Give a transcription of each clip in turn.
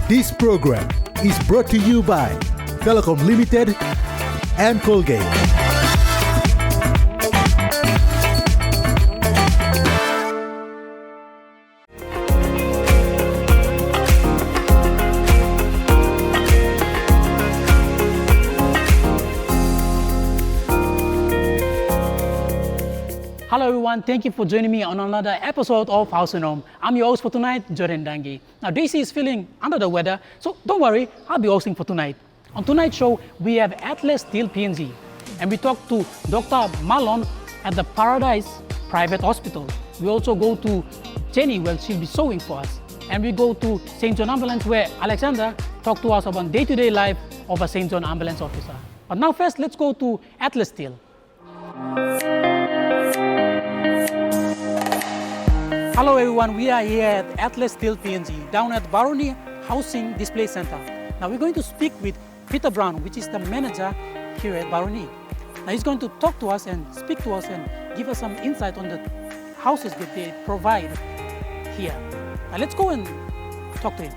This program is brought to you by Telecom Limited and Colgate. Hello everyone, thank you for joining me on another episode of Haus and Home. I'm your host for tonight, Jordan Dangi. Now Daisy is feeling under the weather, so don't worry, I'll be hosting for tonight. On tonight's show, we have Atlas Steel-PNG, and we talk to Dr. Mahlon at the Paradise Private Hospital. We also go to Jenny, where she'll be sewing for us. And we go to St. John Ambulance, where Alexander talked to us about day-to-day life of a St. John Ambulance officer. But now first, let's go to Atlas Steel. Hello everyone, we are here at Atlas Steel-PNG down at Baroni Housing Display Center. Now we're going to speak with Peter Brown, which is the manager here at Baroni. Now he's going to talk to us and speak to us and give us some insight on the houses that they provide here. Now let's go and talk to him.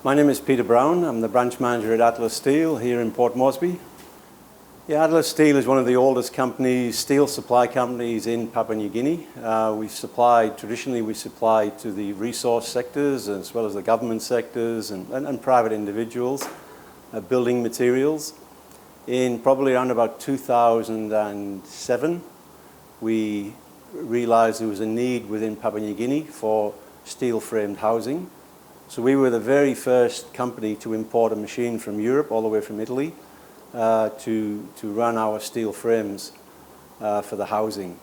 My name is Peter Brown. I'm the branch manager at Atlas Steel here in Port Moresby. Yeah, Atlas Steel is one of the oldest companies, steel supply companies in Papua New Guinea. Traditionally we supply to the resource sectors as well as the government sectors and private individuals, building materials. In probably around about 2007, we realized there was a need within Papua New Guinea for steel-framed housing. So we were the very first company to import a machine from Europe, all the way from Italy, to run our steel frames for the housing.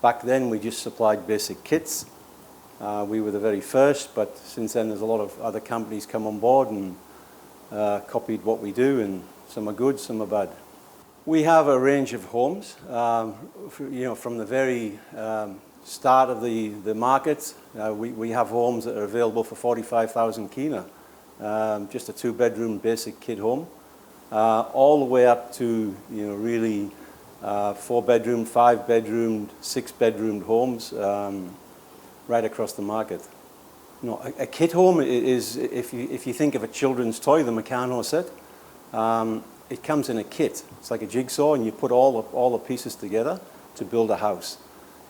Back then we just supplied basic kits. We were the very first, but since then there's a lot of other companies come on board and copied what we do, and some are good, some are bad. We have a range of homes, from the very start of the market. We have homes that are available for 45,000 kina, just a 2-bedroom basic kit home, all the way up to really 4-bedroom, 5-bedroom, 6-bedroom homes right across the market. A kit home is, if you think of a children's toy, the Meccano set, it comes in a kit. It's like a jigsaw, and you put all the pieces together to build a house.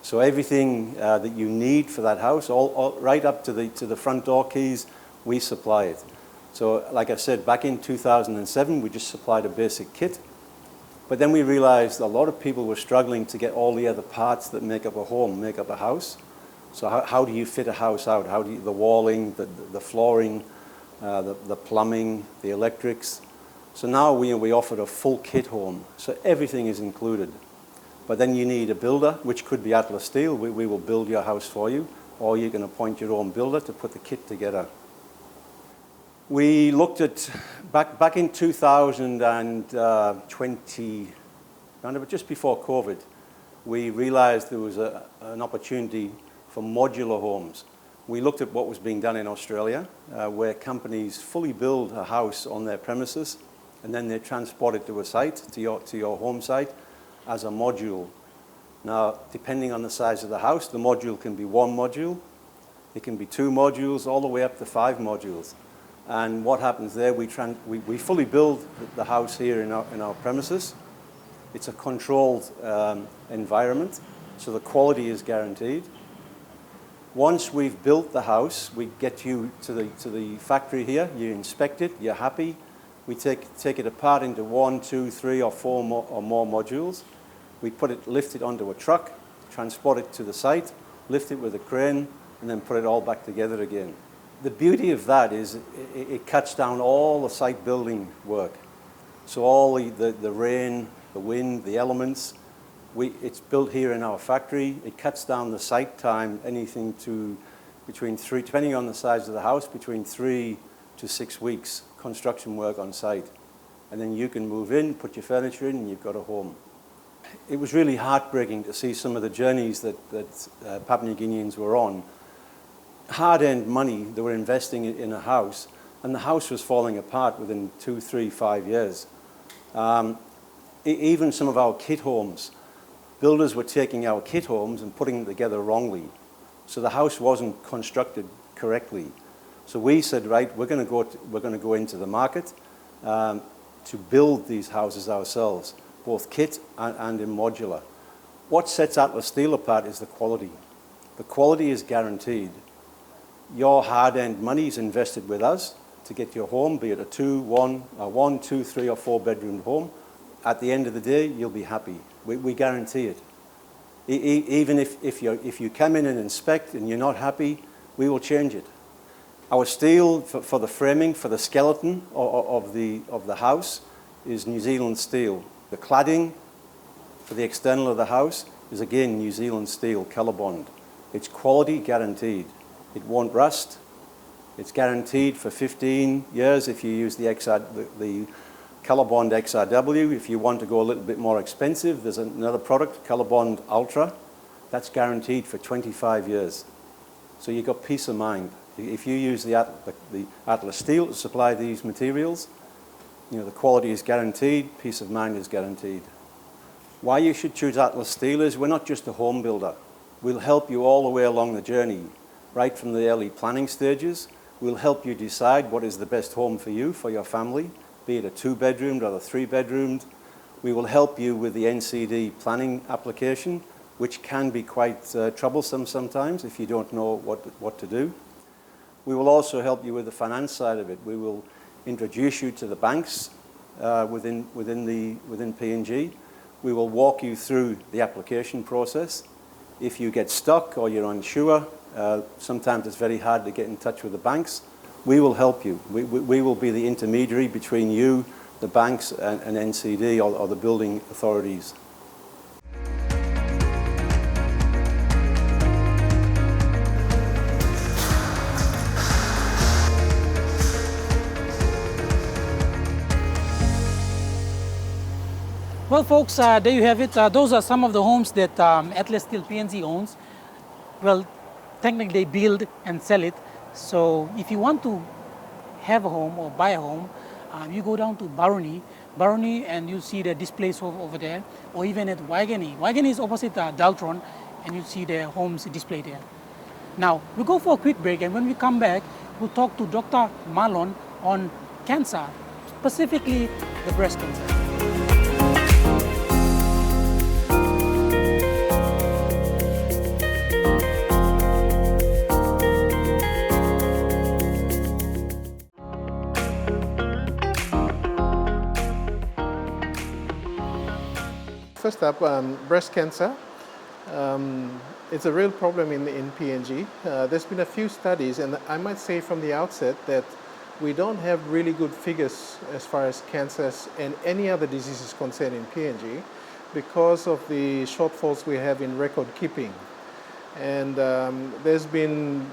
So everything that you need for that house, all right up to the front door keys, we supply it. So like I said, back in 2007, we just supplied a basic kit. But then we realized a lot of people were struggling to get all the other parts that make up a home, make up a house. So how do you fit a house out? The walling, the flooring, the plumbing, the electrics. So now we offer a full kit home. So everything is included. But then you need a builder, which could be Atlas Steel. We will build your house for you, or you can appoint your own builder to put the kit together. We looked at, back in 2020, just before COVID, we realized there was an opportunity for modular homes. We looked at what was being done in Australia, where companies fully build a house on their premises, and then they transport it to a site, to your home site, as a module. Now, depending on the size of the house, the module can be 1 module, it can be 2 modules, all the way up to 5 modules. And what happens there, we fully build the house here in our premises. It's a controlled environment, so the quality is guaranteed. Once we've built the house, we get you to the factory here, you inspect it, you're happy. We take it apart into 1, 2, 3, or 4 more modules. We lift it onto a truck, transport it to the site, lift it with a crane, and then put it all back together again. The beauty of that is it cuts down all the site building work. So all the rain, the wind, the elements, it's built here in our factory. It cuts down the site time, anything to between 3, depending on the size of the house, between 3 to 6 weeks construction work on site. And then you can move in, put your furniture in, and you've got a home. It was really heartbreaking to see some of the journeys that Papua New Guineans were on. Hard-earned money, they were investing in a house, and the house was falling apart within 2, 3, 5 years. Even some of our kit homes, builders were taking our kit homes and putting them together wrongly. So the house wasn't constructed correctly. So we said, right, we're going to go into the market to build these houses ourselves, both kit and in modular. What sets Atlas Steel apart is the quality. The quality is guaranteed. Your hard-earned money is invested with us to get your home, be it a 1, 2, 3, or 4 bedroom home. At the end of the day, you'll be happy. We guarantee it. Even if you come in and inspect and you're not happy, we will change it. Our steel for the framing, for the skeleton of the house, is New Zealand steel. The cladding for the external of the house is again New Zealand steel, Colorbond. It's quality guaranteed. It won't rust. It's guaranteed for 15 years if you use the Colorbond XRW. If you want to go a little bit more expensive, there's another product, Colorbond Ultra. That's guaranteed for 25 years. So you've got peace of mind. If you use the Atlas Steel to supply these materials, the quality is guaranteed, peace of mind is guaranteed. Why you should choose Atlas Steel is we're not just a home builder. We'll help you all the way along the journey, right from the early planning stages. We'll help you decide what is the best home for you, for your family, be it a 2-bedroomed or a 3-bedroomed. We will help you with the NCD planning application, which can be quite troublesome sometimes if you don't know what to do. We will also help you with the finance side of it. We will introduce you to the banks within PNG. We will walk you through the application process. If you get stuck or you're unsure, sometimes it's very hard to get in touch with the banks. We will help you. We will be the intermediary between you, the banks, and NCD or the building authorities. Well, folks, there you have it. Those are some of the homes that Atlas Steel-PNG owns. Well, technically they build and sell it. So if you want to have a home or buy a home, you go down to Barony, and you see the displays over there, or even at Waigani. Waigani is opposite Daltron, and you see the homes displayed there. Now, we'll go for a quick break, and when we come back, we'll talk to Dr. Mahlon on cancer, specifically the breast cancer. First up, breast cancer. It's a real problem in PNG. There's been a few studies, and I might say from the outset that we don't have really good figures as far as cancers and any other diseases concerned in PNG because of the shortfalls we have in record keeping. And there's been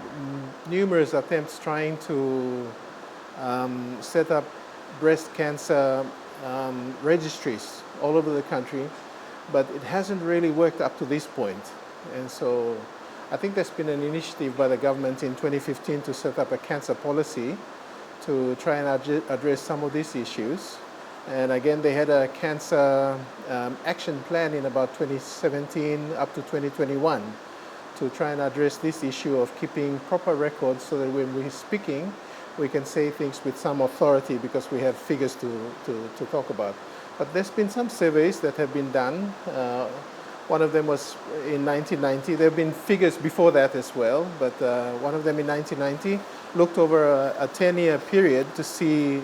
numerous attempts trying to set up breast cancer registries all over the country, but it hasn't really worked up to this point. And so I think there's been an initiative by the government in 2015 to set up a cancer policy to try and address some of these issues. And again, they had a cancer action plan in about 2017 up to 2021 to try and address this issue of keeping proper records so that when we're speaking, we can say things with some authority because we have figures to talk about. But there's been some surveys that have been done. One of them was in 1990. There have been figures before that as well, but one of them in 1990 looked over a 10-year period to see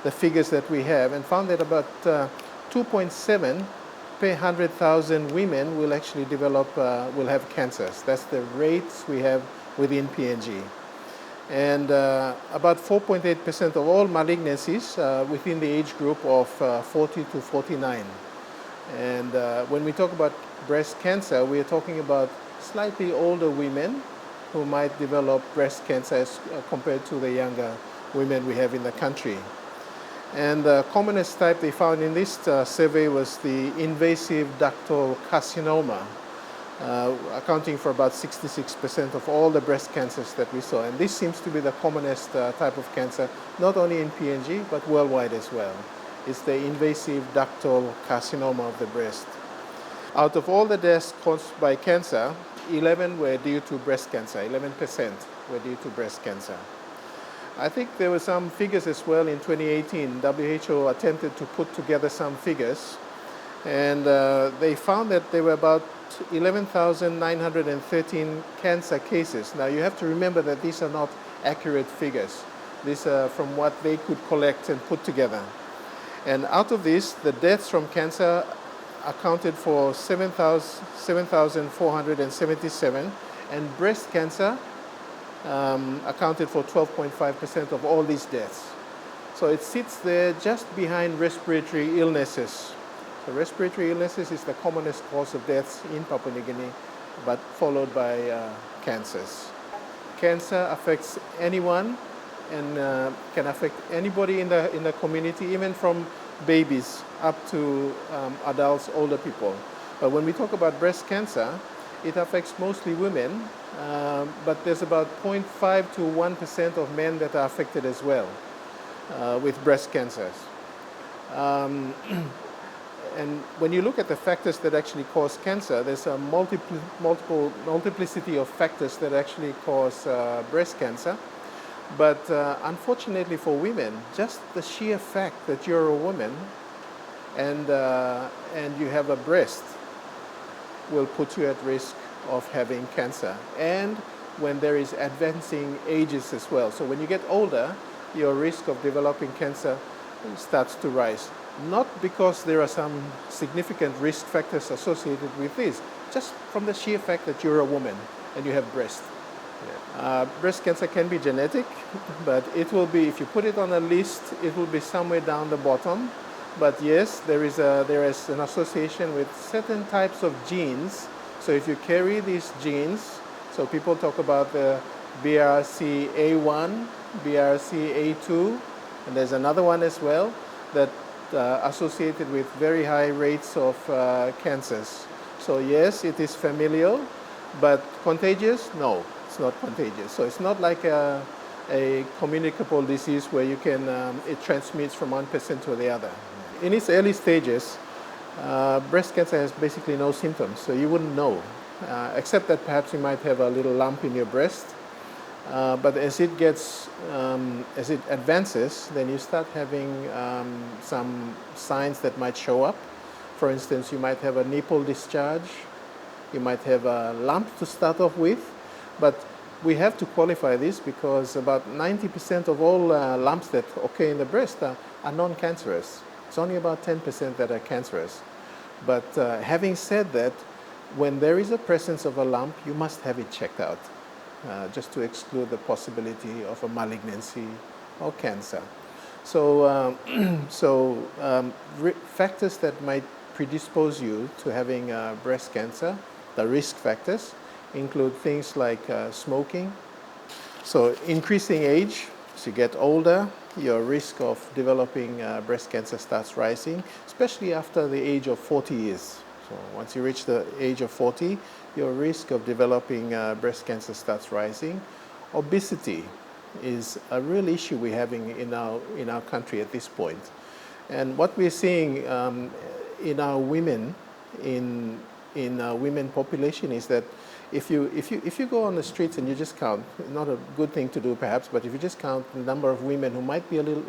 the figures that we have and found that about 2.7 per 100,000 women will actually develop, will have cancers. That's the rates we have within PNG. And about 4.8% of all malignancies within the age group of 40 to 49. And when we talk about breast cancer, we are talking about slightly older women who might develop breast cancer as compared to the younger women we have in the country. And the commonest type they found in this survey was the invasive ductal carcinoma, accounting for about 66% of all the breast cancers that we saw. And this seems to be the commonest type of cancer, not only in PNG, but worldwide as well. It's the invasive ductal carcinoma of the breast. Out of all the deaths caused by cancer, 11 were due to breast cancer, 11% were due to breast cancer. I think there were some figures as well in 2018. WHO attempted to put together some figures, and they found that there were about 11,913 cancer cases. Now you have to remember that these are not accurate figures. These are from what they could collect and put together. And out of this, the deaths from cancer accounted for 7,477, and breast cancer accounted for 12.5% of all these deaths. So it sits there just behind respiratory illnesses. So respiratory illnesses is the commonest cause of deaths in Papua New Guinea, but followed by cancers. Cancer affects anyone and can affect anybody in the community, even from babies up to adults, older people. But when we talk about breast cancer, it affects mostly women, but there's about 0.5 to 1% of men that are affected as well with breast cancers. And when you look at the factors that actually cause cancer, there's a multiplicity of factors that actually cause breast cancer. But unfortunately for women, just the sheer fact that you're a woman and you have a breast will put you at risk of having cancer. And when there is advancing ages as well. So when you get older, your risk of developing cancer starts to rise. Not because there are some significant risk factors associated with this, just from the sheer fact that you're a woman and you have breast. Breast cancer can be genetic, but it will be, if you put it on a list, it will be somewhere down the bottom. But yes, there is an association with certain types of genes. So if you carry these genes, so people talk about the BRCA1, BRCA2, and there's another one as well that associated with very high rates of cancers. So yes, it is familial, but contagious? No, it's not contagious. So it's not like a communicable disease where you can, it transmits from one person to the other. In its early stages, breast cancer has basically no symptoms, so you wouldn't know, except that perhaps you might have a little lump in your breast. But as it advances, then you start having some signs that might show up. For instance, you might have a nipple discharge, you might have a lump to start off with, but we have to qualify this because about 90% of all lumps that occur in the breast are non-cancerous. It's only about 10% that are cancerous. But having said that, when there is a presence of a lump, you must have it checked out. Just to exclude the possibility of a malignancy or cancer. So, factors that might predispose you to having breast cancer, the risk factors, include things like smoking. So increasing age, as you get older, your risk of developing breast cancer starts rising, especially after the age of 40 years. So once you reach the age of 40, your risk of developing breast cancer starts rising. Obesity is a real issue we're having in our country at this point. And what we're seeing in our women, in our women population is that if you go on the streets and you just count, not a good thing to do perhaps, but if you just count the number of women who might be a little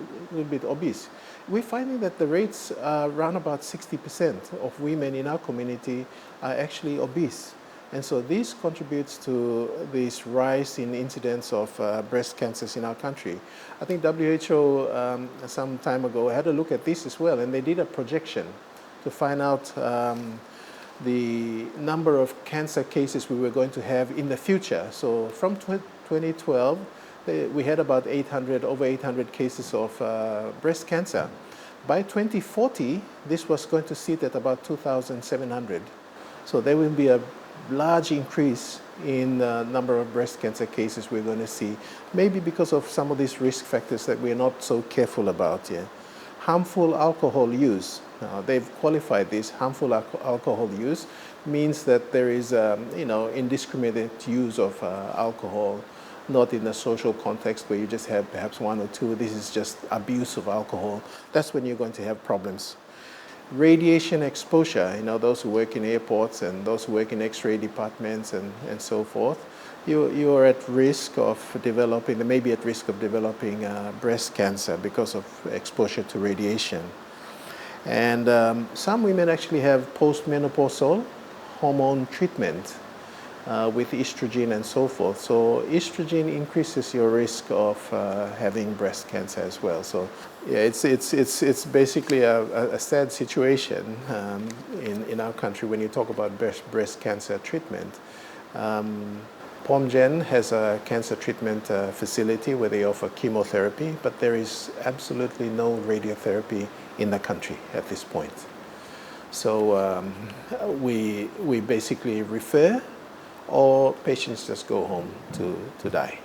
bit obese, we're finding that the rates are around about 60% of women in our community are actually obese. And so this contributes to this rise in incidence of breast cancers in our country. I think WHO some time ago had a look at this as well, and they did a projection to find out the number of cancer cases we were going to have in the future. So from 2012 we had about over 800 cases of breast cancer. By 2040, this was going to sit at about 2,700. So there will be a large increase in the number of breast cancer cases we're going to see, maybe because of some of these risk factors that we're not so careful about. Yeah. Harmful alcohol use. They've qualified this. Harmful alcohol use means that there is indiscriminate use of alcohol, not in a social context where you just have perhaps one or two. This is just abuse of alcohol. That's when you're going to have problems. Radiation exposure, those who work in airports and those who work in X-ray departments and so forth, you are at risk of developing breast cancer because of exposure to radiation. And some women actually have postmenopausal hormone treatment with estrogen and so forth. So estrogen increases your risk of having breast cancer as well. So yeah, it's basically a sad situation in our country when you talk about breast cancer treatment. POMGen has a cancer treatment facility where they offer chemotherapy, but there is absolutely no radiotherapy in the country at this point. So we basically refer, or patients just go home to die.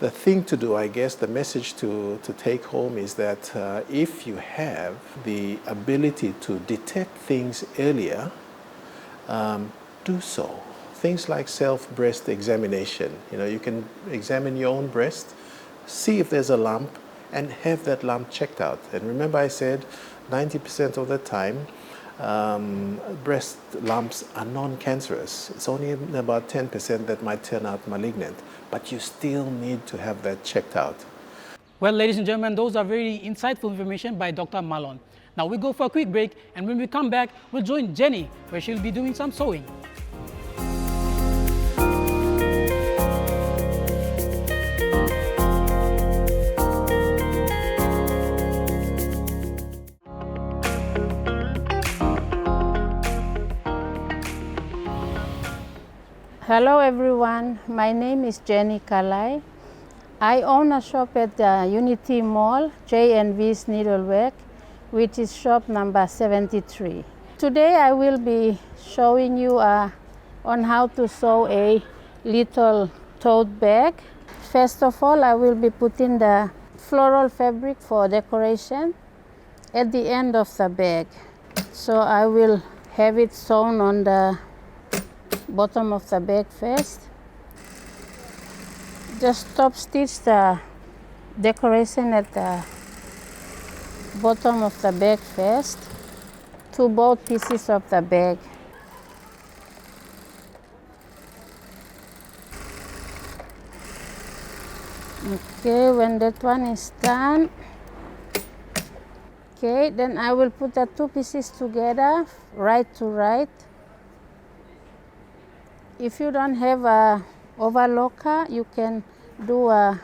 The thing to do, I guess, the message to take home is that if you have the ability to detect things earlier, do so. Things like self-breast examination. You can examine your own breast, see if there's a lump, and have that lump checked out. And remember I said 90% of the time, breast lumps are non-cancerous. It's only about 10% that might turn out malignant, but you still need to have that checked out. Well, ladies and gentlemen, those are very insightful information by Dr. Mahlon. Now we go for a quick break, and when we come back, we'll join Jenny, where she'll be doing some sewing. Hello everyone, my name is Jenny Kalai. I own a shop at the Unity Mall, J&V's Needlework, which is shop number 73. Today I will be showing you on how to sew a little tote bag. First of all, I will be putting the floral fabric for decoration at the end of the bag. So I will have it sewn on the bottom of the bag first. Just top stitch the decoration at the bottom of the bag first to both pieces of the bag. Okay, when that one is done, okay, then I will put the two pieces together, right to right. If you don't have a overlocker, you can do a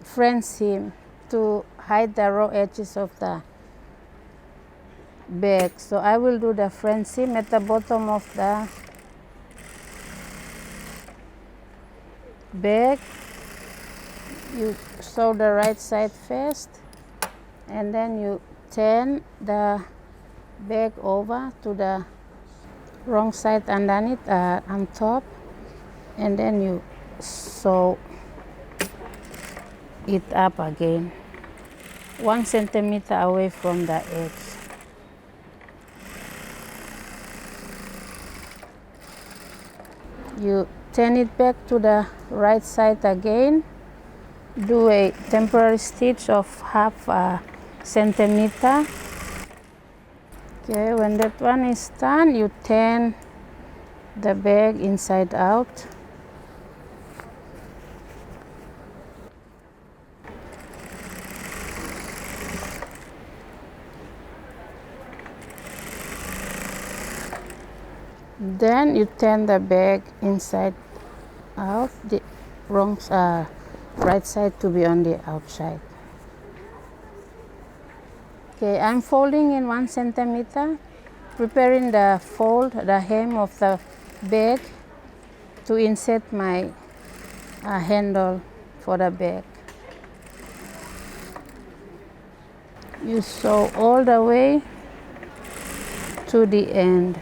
French seam to hide the raw edges of the bag. So I will do the French seam at the bottom of the bag. You sew the right side first, and then you turn the bag over to the wrong side underneath, on top, and then you sew it up again 1 centimeter away from the edge. You turn it back to the right side again, do a temporary stitch of 1/2 centimeter. Okay, when that one is done, you turn the bag inside out. Then you turn the bag inside out, the wrong right side to be on the outside. Okay, I'm folding in 1 centimeter, preparing the hem of the bag to insert my handle for the bag. You sew all the way to the end.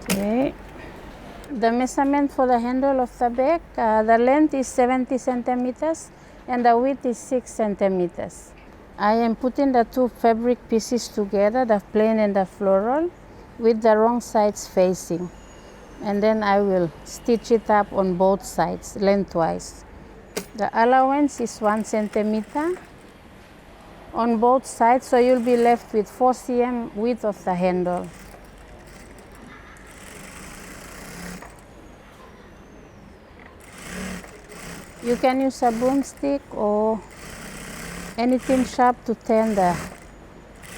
Okay. The measurement for the handle of the bag, the length is 70 centimeters and the width is 6 centimeters. I am putting the two fabric pieces together, the plain and the floral, with the wrong sides facing. And then I will stitch it up on both sides, lengthwise. The allowance is 1 centimeter on both sides, so you'll be left with 4 cm width of the handle. You can use a broomstick or anything sharp to turn the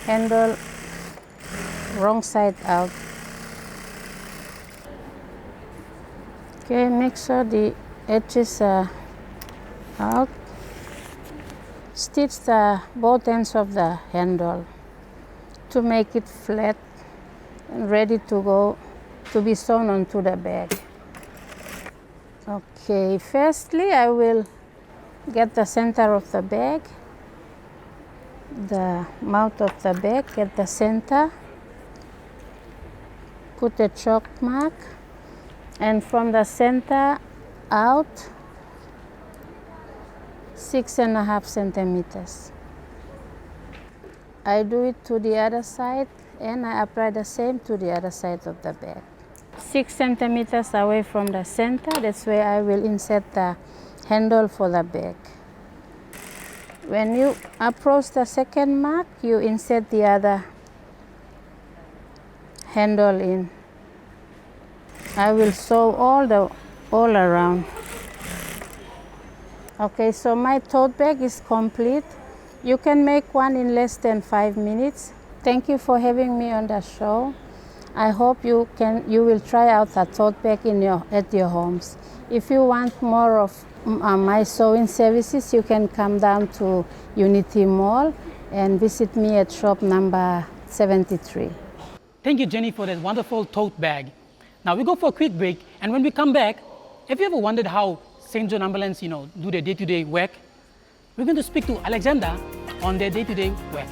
handle wrong side out. Okay, make sure the edges are out. Stitch the both ends of the handle to make it flat and ready to go to be sewn onto the bag. Okay, firstly I will get the center of the bag, the mouth of the bag, get the center, put a chalk mark, and from the center out 6.5 centimeters. I do it to the other side and I apply the same to the other side of the bag. 6 centimeters away from the center, that's where I will insert the handle for the bag. When you approach the second mark, you insert the other handle in. I will sew all around. Okay, so my tote bag is complete. You can make one in less than 5 minutes. Thank you for having me on the show. I hope you will try out a tote bag at your homes. If you want more of my sewing services, you can come down to Unity Mall and visit me at shop number 73. Thank you, Jenny, for that wonderful tote bag. Now we go for a quick break, and when we come back, have you ever wondered how St. John Ambulance, do their day-to-day work? We're going to speak to Alexander on their day-to-day work.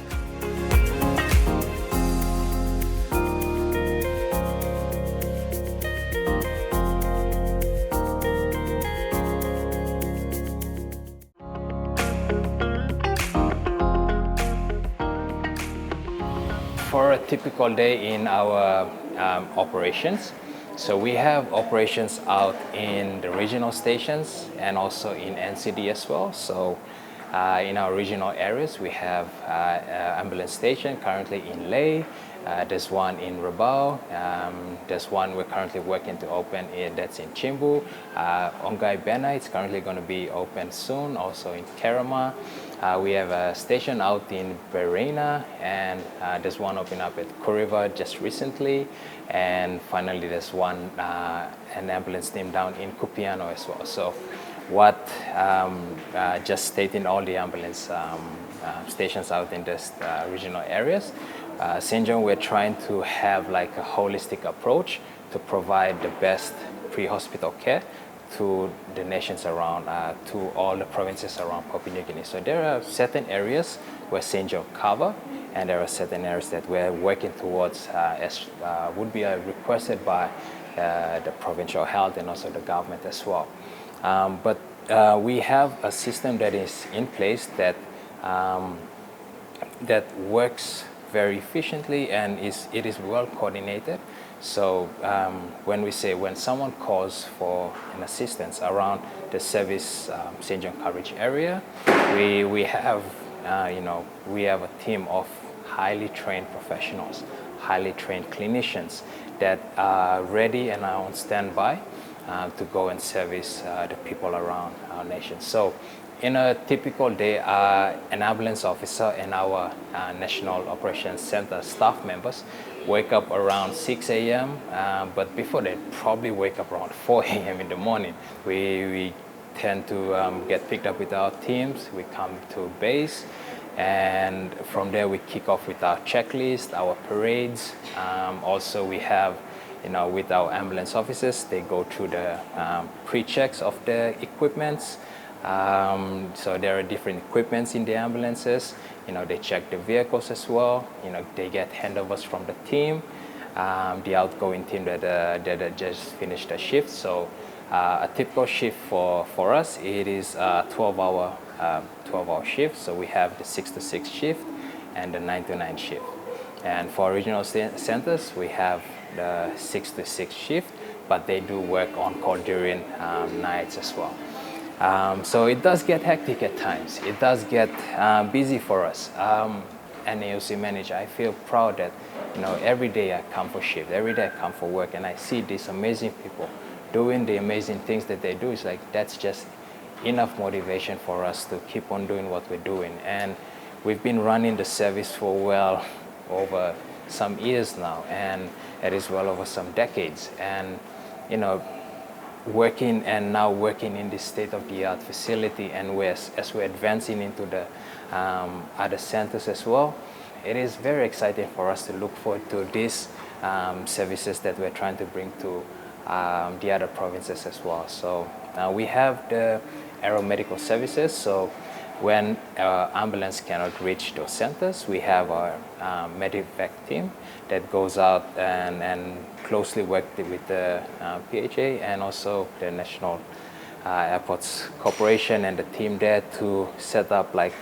For a typical day in our operations, so we have operations out in the regional stations and also in NCD as well. So in our regional areas, we have ambulance station currently in Leh. There's one in Rabaul. There's one we're currently working to open that's in Chimbu. Ongai Bena, it's currently going to be open soon, also in Kerama. We have a station out in Berena, and there's one open up at Kuriva just recently. And finally, there's one, an ambulance team down in Kupiano as well. So what just stating all the ambulance stations out in these regional areas. St. John, we're trying to have like a holistic approach to provide the best pre-hospital care to the nations around, to all the provinces around Papua New Guinea. So there are certain areas where St. John cover, and there are certain areas that we're working towards as would be requested by the provincial health and also the government as well. But we have a system that is in place that that works very efficiently, and it is well coordinated. So when someone calls for an assistance around the service St. John coverage area, we have a team of highly trained professionals, highly trained clinicians that are ready and are on standby to go and service the people around our nation. So in a typical day, an ambulance officer and our National Operations Center staff members wake up around 6 a.m., but before they probably wake up around 4 a.m. in the morning. We tend to get picked up with our teams. We come to base, and from there we kick off with our checklist, our parades. Also we have, with our ambulance officers, they go through the pre-checks of the equipments. So there are different equipments in the ambulances. They check the vehicles as well. They get handovers from the team, the outgoing team that just finished a shift. So a typical shift for us, it is a 12-hour shift. So we have the 6 to 6 shift and the 9 to 9 shift. And for regional centers, we have the 6 to 6 shift, but they do work on call during nights as well. So it does get hectic at times. It does get busy for us. An AOC manager, I feel proud that every day I come for shift, every day I come for work, and I see these amazing people doing the amazing things that they do. It's like that's just enough motivation for us to keep on doing what we're doing. And we've been running the service for over some years now, and it is well over some decades. And working in this state-of-the-art facility, and as we're advancing into the other centers as well, it is very exciting for us to look forward to these services that we're trying to bring to the other provinces as well. So we have the aeromedical services. So when our ambulance cannot reach those centers, we have our medevac team that goes out and closely work with the PHA and also the National Airports Corporation and the team there to set up like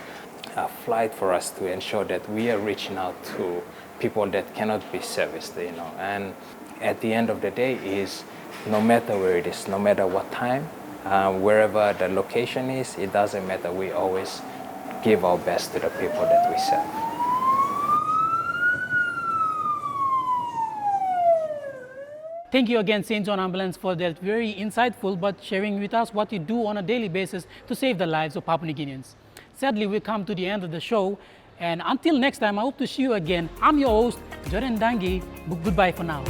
a flight for us to ensure that we are reaching out to people that cannot be serviced, And at the end of the day is no matter where it is, no matter what time, wherever the location is, it doesn't matter. We always give our best to the people that we serve. Thank you again, St. John Ambulance, for that very insightful but sharing with us what you do on a daily basis to save the lives of Papua New Guineans. Sadly, we come to the end of the show, and until next time, I hope to see you again. I'm your host, Jordan Dangi. Goodbye for now.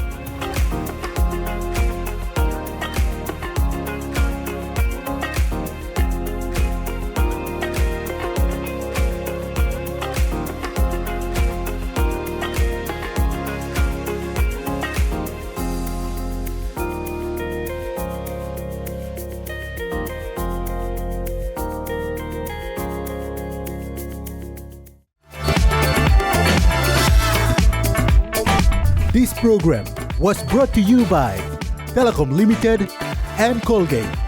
This program was brought to you by Telecom Limited and Colgate.